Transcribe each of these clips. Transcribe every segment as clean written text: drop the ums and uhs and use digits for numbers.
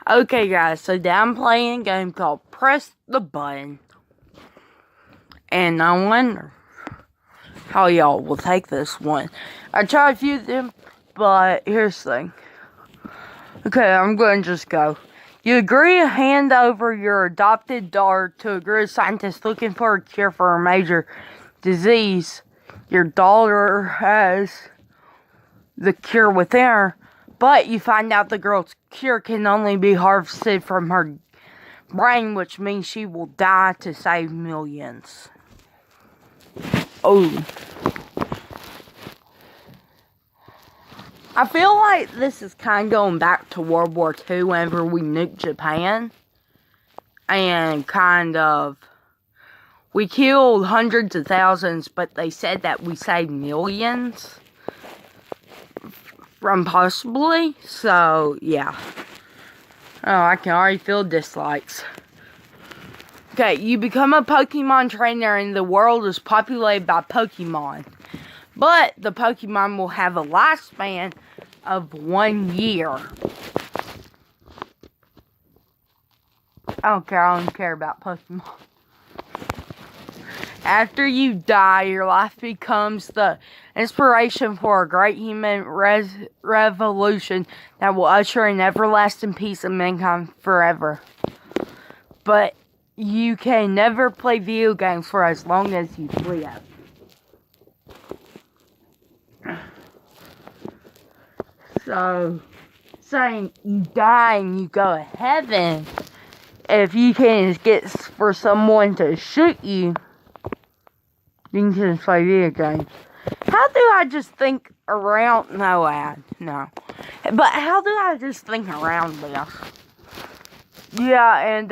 Okay, guys, so now I'm playing a game called Press the Button. And I wonder how y'all will take this one. I tried a few of them, but here's the thing. Okay, I'm going to just go. You agree to hand over your adopted daughter to a group of scientists looking for a cure for a major disease. Your daughter has the cure within her, but you find out the girl's cure can only be harvested from her brain, which means she will die to save millions. Oh. I feel like this is kind of going back to World War II whenever we nuked Japan. And we killed hundreds of thousands, but they said that we saved millions. From possibly. So, yeah. Oh, I can already feel dislikes. Okay, you become a Pokemon trainer and the world is populated by Pokemon. But the Pokemon will have a lifespan of 1 year. I don't care about Pokemon. After you die, your life becomes the inspiration for a great human revolution that will usher in everlasting peace of mankind forever. But you can never play video games for as long as you live. So, saying you die and you go to heaven, if you can get for someone to shoot you, you can just play video games. How do I just think around? No. But how do I just think around this? Yeah, and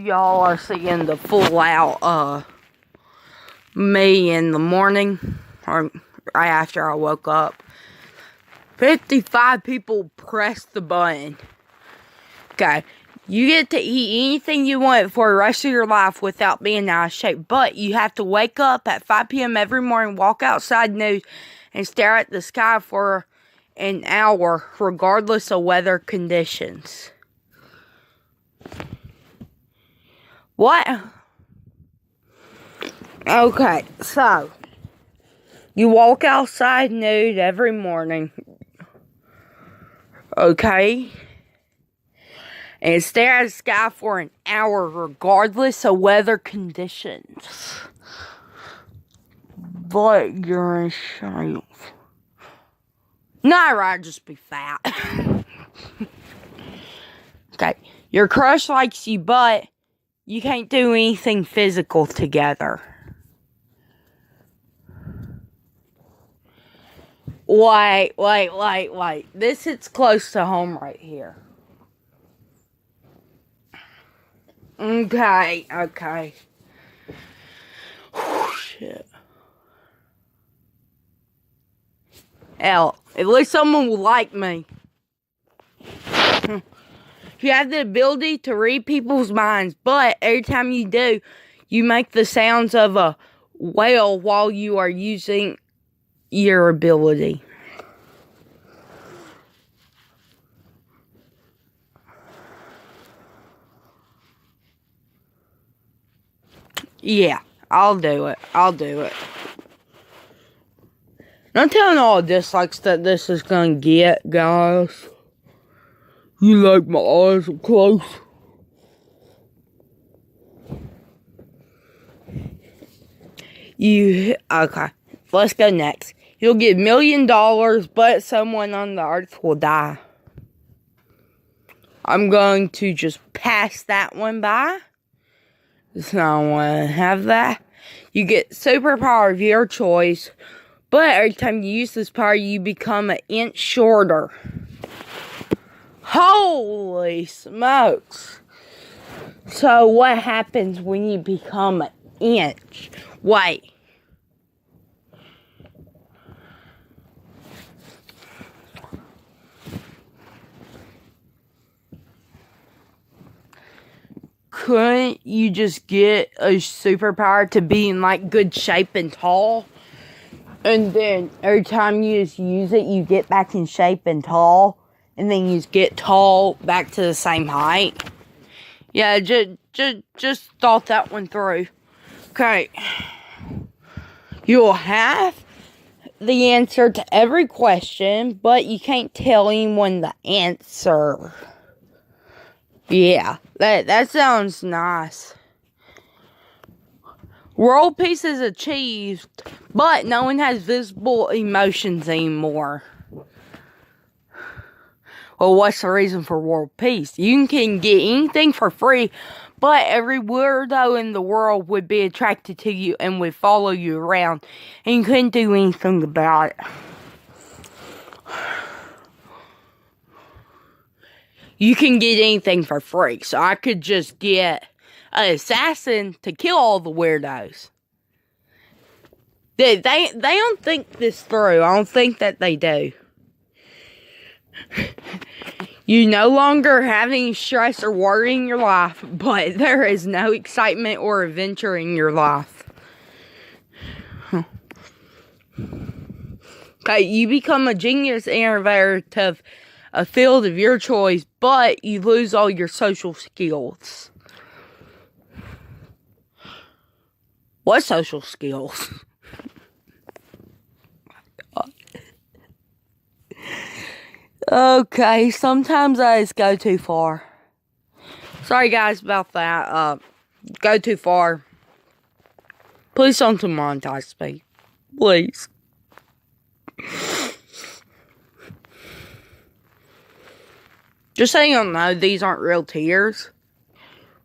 y'all are seeing the full out me in the morning, or right after I woke up. 55 people pressed the button. Okay, you get to eat anything you want for the rest of your life without being out of shape. But you have to wake up at 5 p.m. every morning, walk outside nude, and stare at the sky for an hour, regardless of weather conditions. What? Okay, so you walk outside nude every morning. Okay? And stare at the sky for an hour, regardless of weather conditions. But you're in shape. No, I'd rather just be fat. Okay. Your crush likes you, but you can't do anything physical together. Wait. This hits close to home right here. Okay. Shit. Hell, at least someone will like me. You have the ability to read people's minds, but every time you do, you make the sounds of a whale while you are using your ability. Yeah, I'll do it. I'm telling all the dislikes that this is gonna get, guys. You like my eyes up close? Okay, let's go next. You'll get $1 million, but someone on the earth will die. I'm going to just pass that one by. So I don't want to have that. You get superpower of your choice, but every time you use this power, you become an inch shorter. Holy smokes. So what happens when you become an inch? Wait. Couldn't you just get a superpower to be in like good shape and tall? And then every time you just use it, you get back in shape and tall. and then you get tall back to the same height. Yeah, just thought that one through. Okay. You'll have the answer to every question, but you can't tell anyone the answer. Yeah, that sounds nice. World peace is achieved, but no one has visible emotions anymore. Well, what's the reason for world peace? You can get anything for free, but every weirdo in the world would be attracted to you and would follow you around, and you couldn't do anything about it. You can get anything for free, so I could just get an assassin to kill all the weirdos. They don't think this through. I don't think that they do. You no longer have any stress or worry in your life, but there is no excitement or adventure in your life. Okay, you become a genius innovator to a field of your choice, but you lose all your social skills. What social skills? Okay, sometimes I just go too far. Sorry guys about that. Go too far. Please don't demonetize me. Please. Just so you know, these aren't real tears.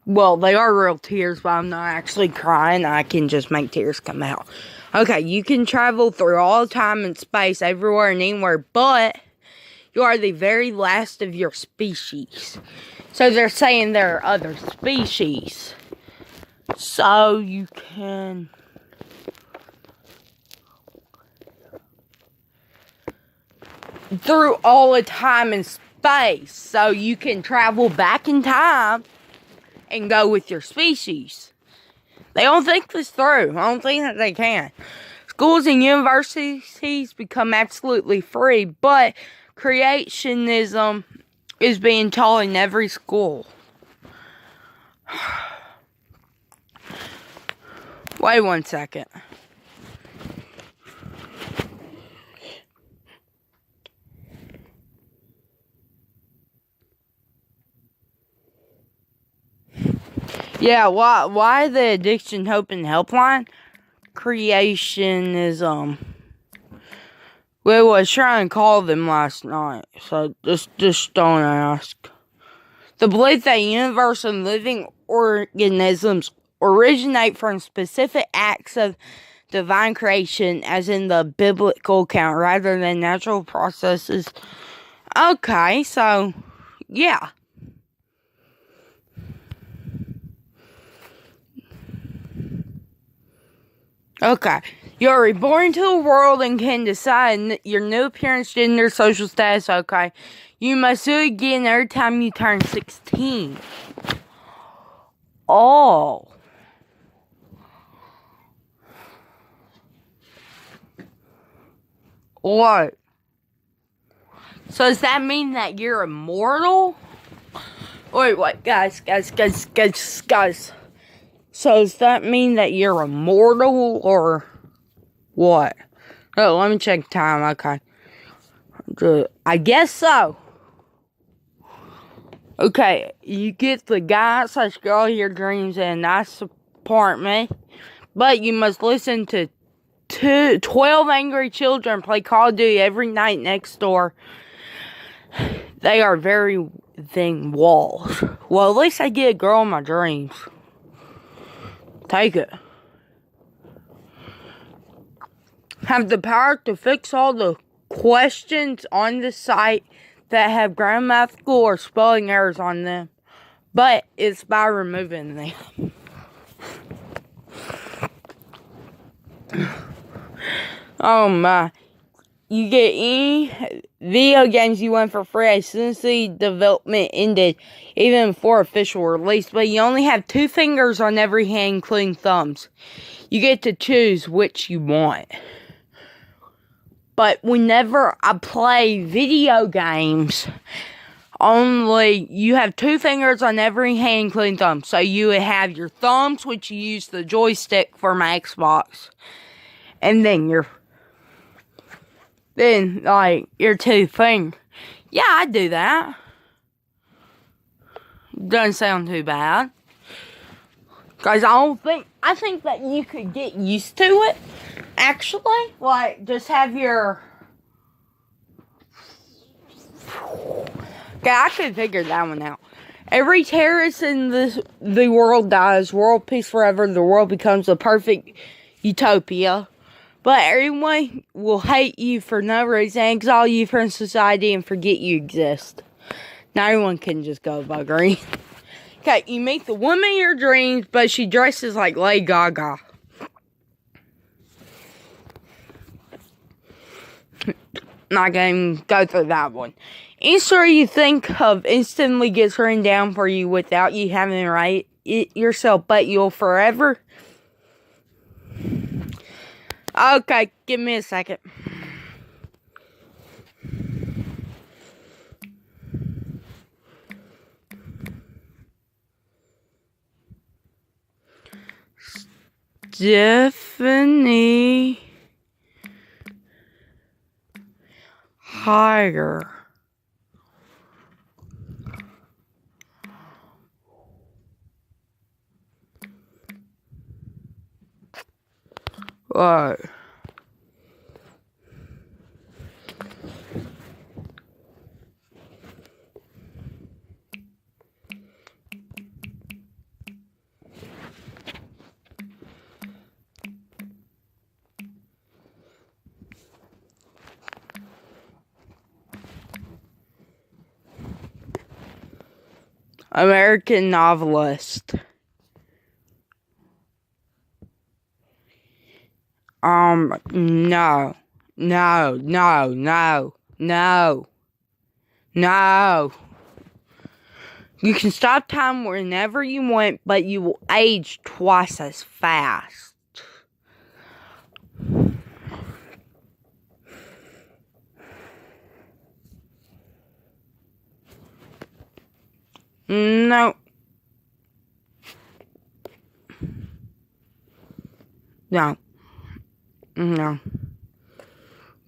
Well, they are real tears, but I'm not actually crying. I can just make tears come out. Okay, you can travel through all time and space, everywhere and anywhere, but you are the very last of your species. So they're saying there are other species. So you can... through all the time and space. So you can travel back in time and go with your species. They don't think this through. I don't think that they can. Schools and universities become absolutely free, but creationism is being taught in every school. Wait 1 second. Yeah, why the Addiction Hope and Helpline? Creationism. We was trying to call them last night, so just don't ask. The belief that universe and living organisms originate from specific acts of divine creation, as in the biblical account, rather than natural processes. Okay, so, yeah. Okay, you're reborn to the world and can decide your new appearance, gender, social status. Okay, you must do it again every time you turn 16. Oh. What? So does that mean that you're immortal? Wait, guys. So does that mean that you're immortal, or what? Oh, let me check time, okay. I guess so. Okay, you get the guy / girl your dreams in a nice apartment, but you must listen to 12 angry children play Call of Duty every night next door. They are very thin walls. Well, at least I get a girl in my dreams. Take it. Have the power to fix all the questions on the site that have grammatical or spelling errors on them, but it's by removing them. Oh my. You get any video games you want for free as soon as the development ended, even before official release, but you only have 2 fingers on every hand, including thumbs. You get to choose which you want. But whenever I play video games, only you have 2 fingers on every hand, including thumbs. So you would have your thumbs, which you use the joystick for my Xbox, and then your 2 fingers. Yeah, I do that. Doesn't sound too bad. Guys, I think that you could get used to it, actually. Like, just have your... Okay, I could figure that one out. Every terrorist in the world dies. World peace forever. The world becomes a perfect utopia. But everyone will hate you for no reason, exile you from society, and forget you exist. Now everyone can just go buggering. Okay, you meet the woman of your dreams, but she dresses like Lady Gaga. Not gonna go through that one. Any story you think of instantly gets written down for you without you having to write it yourself, but you'll forever... Okay, give me a second. Stephanie Higher. What? American novelist. No. You can stop time whenever you want, but you will age twice as fast. No.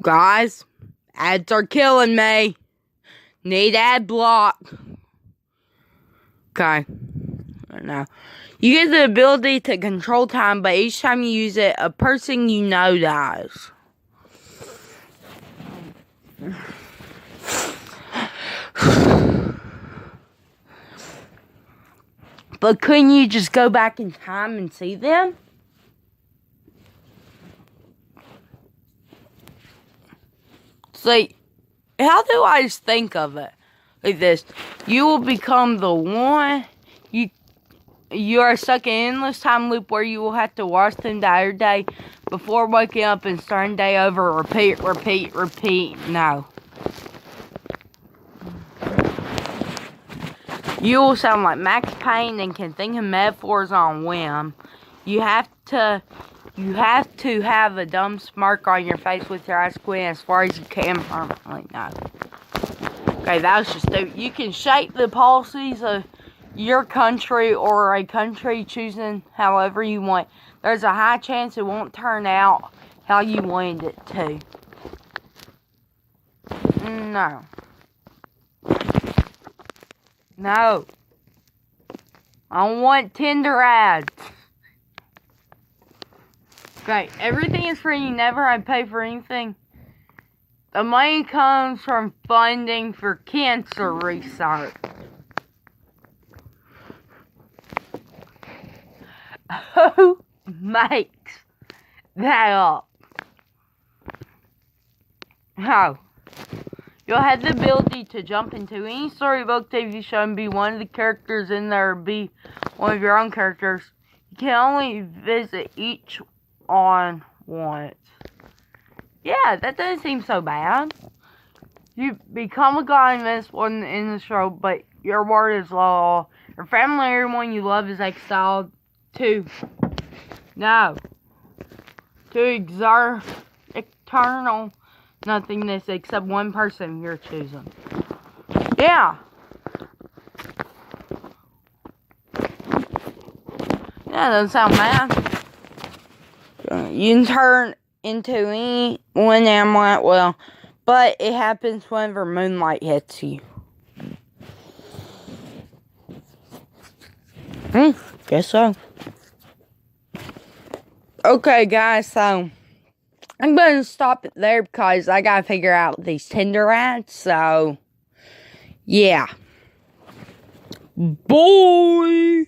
Guys, ads are killing me. Need ad block. Okay. No. You get the ability to control time, but each time you use it, a person you know dies. But couldn't you just go back in time and see them? It's like, how do I just think of it? Like this. You will become the one. You are stuck in an endless time loop where you will have to watch the entire day before waking up and starting day over. Repeat. No. You will sound like Max Payne and can think of metaphors on whim. You have to have a dumb smirk on your face with your eyes squinted as far as you can permanently. No. Okay, that was just stupid. You can shape the policies of your country or a country choosing however you want. There's a high chance it won't turn out how you wanted it to. No. No. I don't want Tinder ads. Okay, everything is free. You never had to pay for anything. The money comes from funding for cancer research. Who makes that up? How? You'll have the ability to jump into any storybook, TV show, and be one of the characters in there, or be one of your own characters. You can only visit each on once. Yeah, that doesn't seem so bad. You become a god invincible in the show, but your word is law. Your family, everyone you love is exiled to eternal nothingness except one person you're choosing. Yeah. Yeah, doesn't sound bad. You can turn into anyone animal, well, but it happens whenever moonlight hits you. Guess so. Okay, guys, so I'm going to stop it there because I got to figure out these Tinder rats, so yeah. Boy!